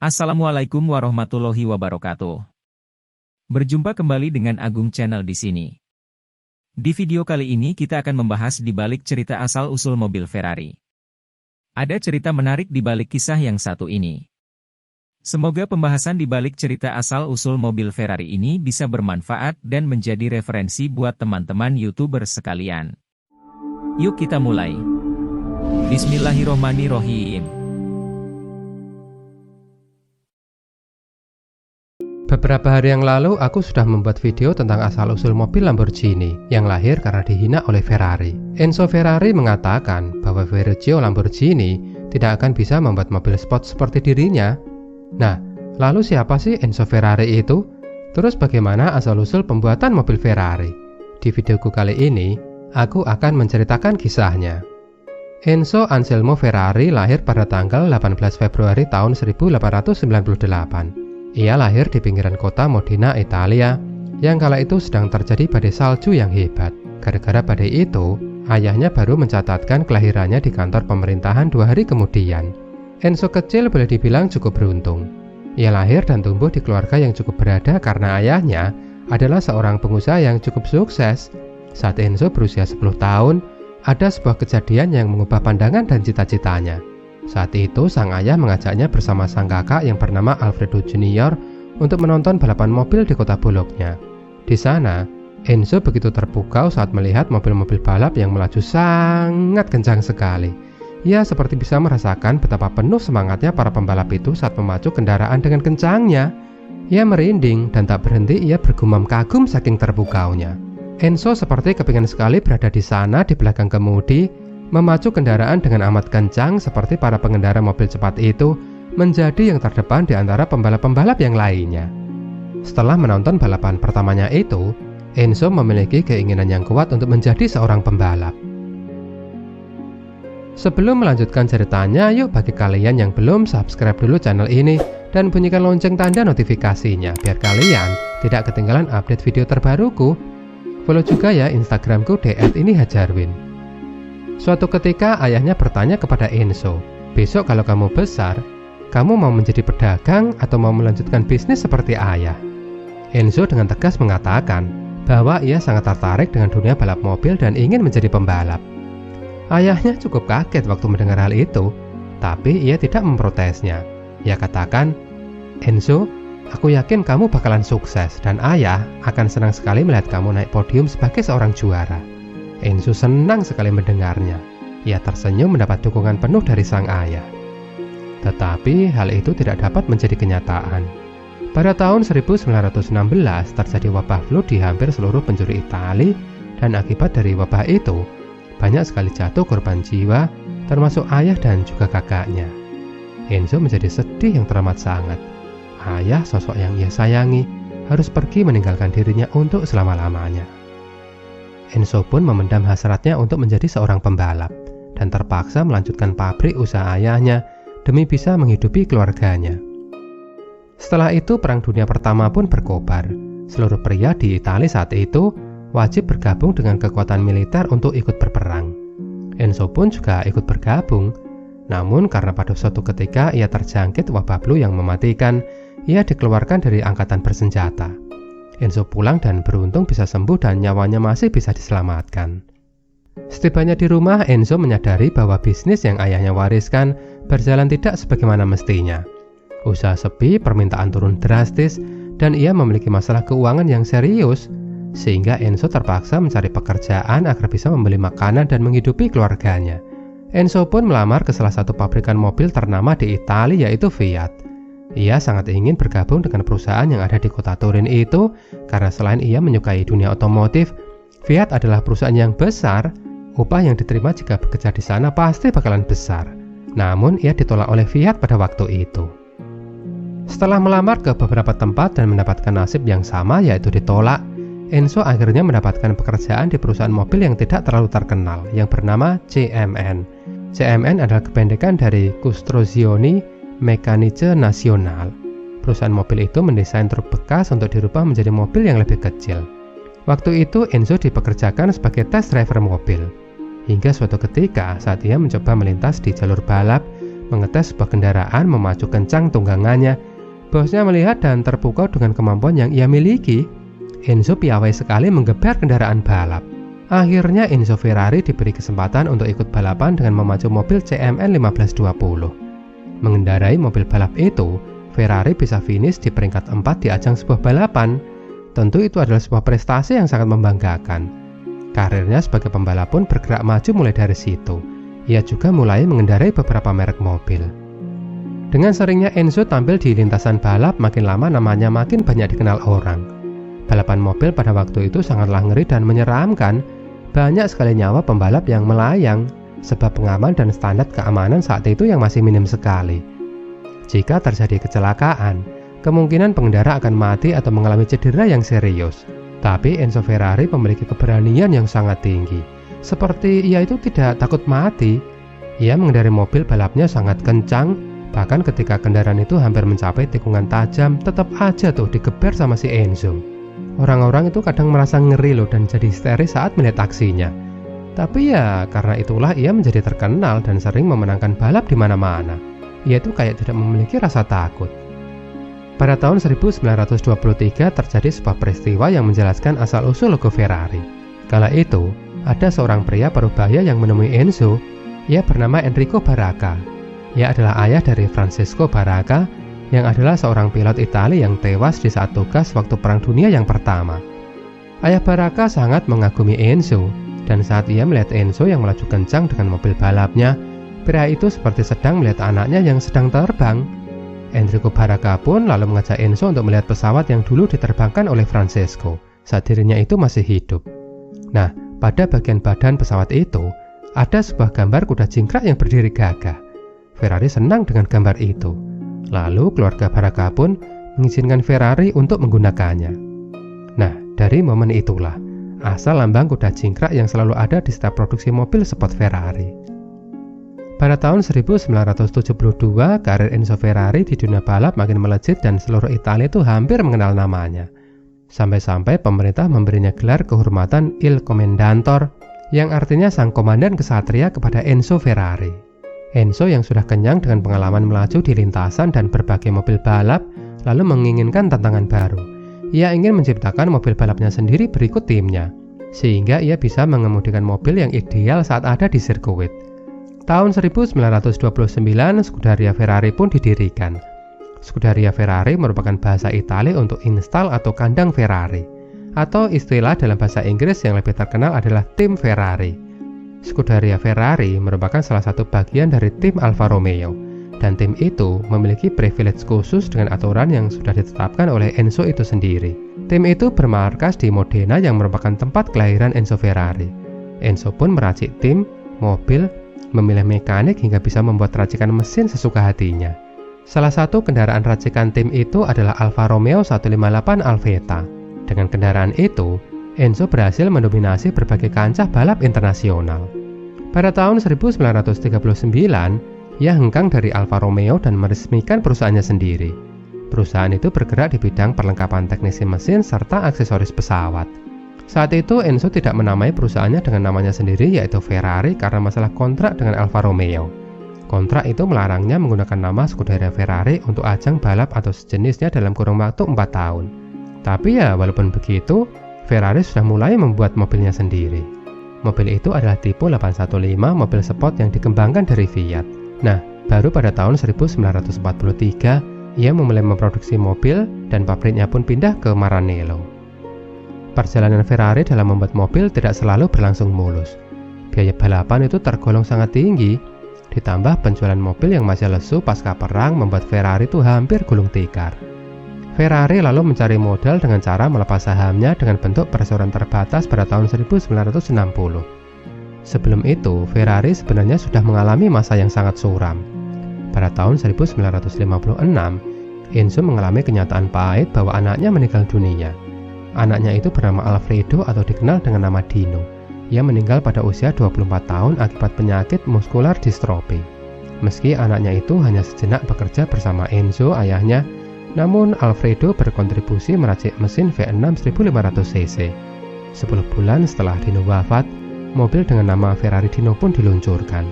Assalamualaikum warahmatullahi wabarakatuh. Berjumpa kembali dengan Agung Channel di sini. Di video kali ini kita akan membahas di balik cerita asal-usul mobil Ferrari. Ada cerita menarik di balik kisah yang satu ini. Semoga pembahasan di balik cerita asal-usul mobil Ferrari ini bisa bermanfaat dan menjadi referensi buat teman-teman YouTuber sekalian. Yuk kita mulai. Bismillahirrohmanirrohim. Beberapa hari yang lalu, aku sudah membuat video tentang asal-usul mobil Lamborghini yang lahir karena dihina oleh Ferrari. Enzo Ferrari mengatakan bahwa Ferruccio Lamborghini tidak akan bisa membuat mobil sport seperti dirinya. Nah, lalu siapa sih Enzo Ferrari itu? Terus bagaimana asal-usul pembuatan mobil Ferrari? Di videoku kali ini, aku akan menceritakan kisahnya. Enzo Anselmo Ferrari lahir pada tanggal 18 Februari tahun 1898. Ia lahir di pinggiran kota Modena, Italia, yang kala itu sedang terjadi badai salju yang hebat. Gara-gara badai itu, ayahnya baru mencatatkan kelahirannya di kantor pemerintahan 2 hari kemudian. Enzo kecil boleh dibilang cukup beruntung. Ia lahir dan tumbuh di keluarga yang cukup berada karena ayahnya adalah seorang pengusaha yang cukup sukses. Saat Enzo berusia 10 tahun, ada sebuah kejadian yang mengubah pandangan dan cita-citanya. Saat itu, sang ayah mengajaknya bersama sang kakak yang bernama Alfredo Junior untuk menonton balapan mobil di kota Bologna. Di sana, Enzo begitu terpukau saat melihat mobil-mobil balap yang melaju sangat kencang sekali. Ia seperti bisa merasakan betapa penuh semangatnya para pembalap itu saat memacu kendaraan dengan kencangnya. Ia merinding dan tak berhenti ia bergumam kagum saking terpukaunya. Enzo seperti kepingin sekali berada di sana di belakang kemudi, memacu kendaraan dengan amat kencang seperti para pengendara mobil cepat itu, menjadi yang terdepan di antara pembalap-pembalap yang lainnya. Setelah menonton balapan pertamanya itu, Enzo memiliki keinginan yang kuat untuk menjadi seorang pembalap. Sebelum melanjutkan ceritanya, yuk bagi kalian yang belum subscribe dulu channel ini dan bunyikan lonceng tanda notifikasinya biar kalian tidak ketinggalan update video terbaruku. Follow juga ya Instagramku @inihajarwin. Suatu ketika ayahnya bertanya kepada Enzo, "Besok kalau kamu besar, kamu mau menjadi pedagang atau mau melanjutkan bisnis seperti ayah?" Enzo dengan tegas mengatakan bahwa ia sangat tertarik dengan dunia balap mobil dan ingin menjadi pembalap. Ayahnya cukup kaget waktu mendengar hal itu, tapi ia tidak memprotesnya. Ia katakan, "Enzo, aku yakin kamu bakalan sukses dan ayah akan senang sekali melihat kamu naik podium sebagai seorang juara." Enzo senang sekali mendengarnya. Ia tersenyum mendapat dukungan penuh dari sang ayah. Tetapi hal itu tidak dapat menjadi kenyataan. Pada tahun 1916 terjadi wabah flu di hampir seluruh penjuru Italia, dan akibat dari wabah itu banyak sekali jatuh korban jiwa, termasuk ayah dan juga kakaknya. Enzo menjadi sedih yang teramat sangat. Ayah, sosok yang ia sayangi, harus pergi meninggalkan dirinya untuk selama-lamanya. Enzo pun memendam hasratnya untuk menjadi seorang pembalap dan terpaksa melanjutkan pabrik usaha ayahnya demi bisa menghidupi keluarganya. Setelah itu, Perang Dunia Pertama pun berkobar. Seluruh pria di Italia saat itu wajib bergabung dengan kekuatan militer untuk ikut berperang. Enzo pun juga ikut bergabung. Namun karena pada suatu ketika ia terjangkit wabah flu yang mematikan, ia dikeluarkan dari angkatan bersenjata. Enzo pulang dan beruntung bisa sembuh dan nyawanya masih bisa diselamatkan. Setibanya di rumah, Enzo menyadari bahwa bisnis yang ayahnya wariskan berjalan tidak sebagaimana mestinya. Usaha sepi, permintaan turun drastis, dan ia memiliki masalah keuangan yang serius, sehingga Enzo terpaksa mencari pekerjaan agar bisa membeli makanan dan menghidupi keluarganya. Enzo pun melamar ke salah satu pabrikan mobil ternama di Italia, yaitu Fiat. Ia sangat ingin bergabung dengan perusahaan yang ada di kota Turin itu karena selain ia menyukai dunia otomotif, Fiat adalah perusahaan yang besar. Upah yang diterima jika bekerja di sana pasti bakalan besar. Namun ia ditolak oleh Fiat pada waktu itu. Setelah melamar ke beberapa tempat dan mendapatkan nasib yang sama, yaitu ditolak, Enzo akhirnya mendapatkan pekerjaan di perusahaan mobil yang tidak terlalu terkenal yang bernama CMN. CMN adalah kependekan dari Costruzioni Meccaniche Nazionale. Perusahaan mobil itu mendesain truk bekas untuk dirubah menjadi mobil yang lebih kecil. Waktu itu Enzo dipekerjakan sebagai test driver mobil. Hingga suatu ketika saat ia mencoba melintas di jalur balap, mengetes sebuah kendaraan memacu kencang tunggangannya. Bosnya melihat dan terpukau dengan kemampuan yang ia miliki. Enzo piawai sekali menggeber kendaraan balap. Akhirnya Enzo Ferrari diberi kesempatan untuk ikut balapan dengan memacu mobil CMN 1520. Mengendarai mobil balap itu, Ferrari bisa finish di peringkat 4 di ajang sebuah balapan. Tentu itu adalah sebuah prestasi yang sangat membanggakan. Karirnya sebagai pembalap pun bergerak maju mulai dari situ. Ia juga mulai mengendarai beberapa merek mobil. Dengan seringnya Enzo tampil di lintasan balap, makin lama namanya makin banyak dikenal orang. Balapan mobil pada waktu itu sangatlah ngeri dan menyeramkan. Banyak sekali nyawa pembalap yang melayang, sebab pengaman dan standar keamanan saat itu yang masih minim sekali. Jika terjadi kecelakaan, kemungkinan pengendara akan mati atau mengalami cedera yang serius. Tapi Enzo Ferrari memiliki keberanian yang sangat tinggi. Seperti ia itu tidak takut mati. Ia mengendarai mobil balapnya sangat kencang, bahkan ketika kendaraan itu hampir mencapai tikungan tajam, tetap aja tuh digeber sama si Enzo. Orang-orang itu kadang merasa ngeri loh dan jadi histeris saat melihat aksinya. Tapi ya karena itulah ia menjadi terkenal dan sering memenangkan balap di mana-mana. Ia itu kayak tidak memiliki rasa takut. Pada tahun 1923 terjadi sebuah peristiwa yang menjelaskan asal-usul logo Ferrari. Kala itu, ada seorang pria parubaya yang menemui Enzo. Ia bernama Enrico Baracca. Ia adalah ayah dari Francesco Baracca, yang adalah seorang pilot Italia yang tewas di saat tugas waktu Perang Dunia yang pertama. Ayah Baracca sangat mengagumi Enzo, dan saat ia melihat Enzo yang melaju kencang dengan mobil balapnya, pria itu seperti sedang melihat anaknya yang sedang terbang. Enrico Baracca pun lalu mengajak Enzo untuk melihat pesawat yang dulu diterbangkan oleh Francesco saat dirinya itu masih hidup. Nah, pada bagian badan pesawat itu, ada sebuah gambar kuda jingkrak yang berdiri gagah. Ferrari senang dengan gambar itu. Lalu keluarga Baracca pun mengizinkan Ferrari untuk menggunakannya. Nah, dari momen itulah asal lambang kuda jingkrak yang selalu ada di setiap produksi mobil sport Ferrari. Pada tahun 1972, karir Enzo Ferrari di dunia balap makin melejit dan seluruh Italia itu hampir mengenal namanya. Sampai-sampai pemerintah memberinya gelar kehormatan Il Commendator, yang artinya sang komandan kesatria kepada Enzo Ferrari. Enzo yang sudah kenyang dengan pengalaman melaju di lintasan dan berbagai mobil balap, lalu menginginkan tantangan baru. Ia ingin menciptakan mobil balapnya sendiri berikut timnya, sehingga ia bisa mengemudikan mobil yang ideal saat ada di sirkuit. Tahun 1929, Scuderia Ferrari pun didirikan. Scuderia Ferrari merupakan bahasa Italia untuk install atau kandang Ferrari, atau istilah dalam bahasa Inggris yang lebih terkenal adalah tim Ferrari. Scuderia Ferrari merupakan salah satu bagian dari tim Alfa Romeo, dan tim itu memiliki privilege khusus dengan aturan yang sudah ditetapkan oleh Enzo itu sendiri. Tim itu bermarkas di Modena yang merupakan tempat kelahiran Enzo Ferrari. Enzo pun meracik tim, mobil, memilih mekanik hingga bisa membuat racikan mesin sesuka hatinya. Salah satu kendaraan racikan tim itu adalah Alfa Romeo 158 Alfetta. Dengan kendaraan itu, Enzo berhasil mendominasi berbagai kancah balap internasional. Pada tahun 1939, ia hengkang dari Alfa Romeo dan meresmikan perusahaannya sendiri. Perusahaan itu bergerak di bidang perlengkapan teknisi mesin serta aksesoris pesawat. Saat itu Enzo tidak menamai perusahaannya dengan namanya sendiri yaitu Ferrari karena masalah kontrak dengan Alfa Romeo. Kontrak itu melarangnya menggunakan nama Scuderia Ferrari untuk ajang balap atau sejenisnya dalam kurun waktu 4 tahun. Tapi ya walaupun begitu, Ferrari sudah mulai membuat mobilnya sendiri. Mobil itu adalah tipe 815 mobil sport yang dikembangkan dari Fiat. Nah, baru pada tahun 1943, ia memulai memproduksi mobil dan pabriknya pun pindah ke Maranello. Perjalanan Ferrari dalam membuat mobil tidak selalu berlangsung mulus. Biaya balapan itu tergolong sangat tinggi, ditambah penjualan mobil yang masih lesu pasca perang membuat Ferrari itu hampir gulung tikar. Ferrari lalu mencari modal dengan cara melepas sahamnya dengan bentuk perseroan terbatas pada tahun 1960. Sebelum itu, Ferrari sebenarnya sudah mengalami masa yang sangat suram. Pada tahun 1956, Enzo mengalami kenyataan pahit bahwa anaknya meninggal dunia. Anaknya itu bernama Alfredo atau dikenal dengan nama Dino. Ia meninggal pada usia 24 tahun akibat penyakit muskular distrofi. Meski anaknya itu hanya sejenak bekerja bersama Enzo, ayahnya, namun Alfredo berkontribusi meracik mesin V6 1500 cc. 10 bulan setelah Dino wafat, mobil dengan nama Ferrari Dino pun diluncurkan.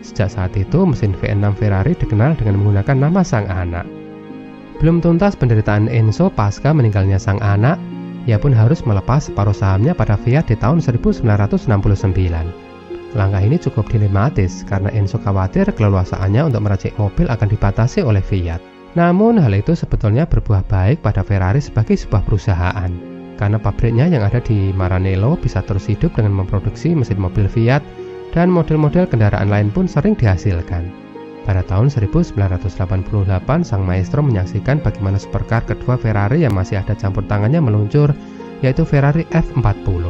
Sejak saat itu, mesin V6 Ferrari dikenal dengan menggunakan nama sang anak. Belum tuntas penderitaan Enzo pasca meninggalnya sang anak, ia pun harus melepas separuh sahamnya pada Fiat di tahun 1969. Langkah ini cukup dilematis karena Enzo khawatir keleluasaannya untuk meracik mobil akan dibatasi oleh Fiat. Namun hal itu sebetulnya berbuah baik pada Ferrari sebagai sebuah perusahaan, karena pabriknya yang ada di Maranello bisa terus hidup dengan memproduksi mesin mobil Fiat dan model-model kendaraan lain pun sering dihasilkan. Pada tahun 1988, sang maestro menyaksikan bagaimana supercar kedua Ferrari yang masih ada campur tangannya meluncur, yaitu Ferrari F40.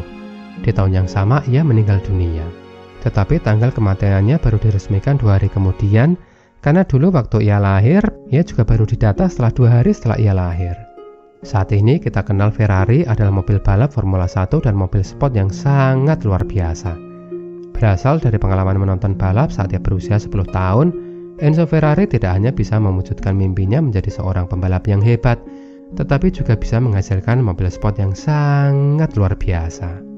Di tahun yang sama, ia meninggal dunia. Tetapi tanggal kematiannya baru diresmikan 2 hari kemudian, karena dulu waktu ia lahir, ia juga baru didata setelah 2 hari setelah ia lahir. Saat ini kita kenal Ferrari adalah mobil balap Formula 1 dan mobil sport yang sangat luar biasa. Berasal dari pengalaman menonton balap saat ia berusia 10 tahun, Enzo Ferrari tidak hanya bisa mewujudkan mimpinya menjadi seorang pembalap yang hebat, tetapi juga bisa menghasilkan mobil sport yang sangat luar biasa.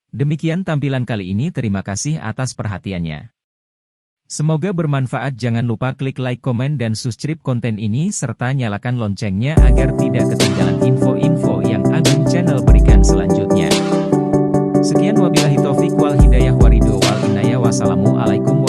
Demikian tampilan kali ini, terima kasih atas perhatiannya. Semoga bermanfaat. Jangan lupa klik like, komen, dan subscribe konten ini serta nyalakan loncengnya agar tidak ketinggalan info-info yang Agung Channel berikan selanjutnya. Sekian, wabillahi taufik wal hidayah waridho wal inayah. Wassalamualaikum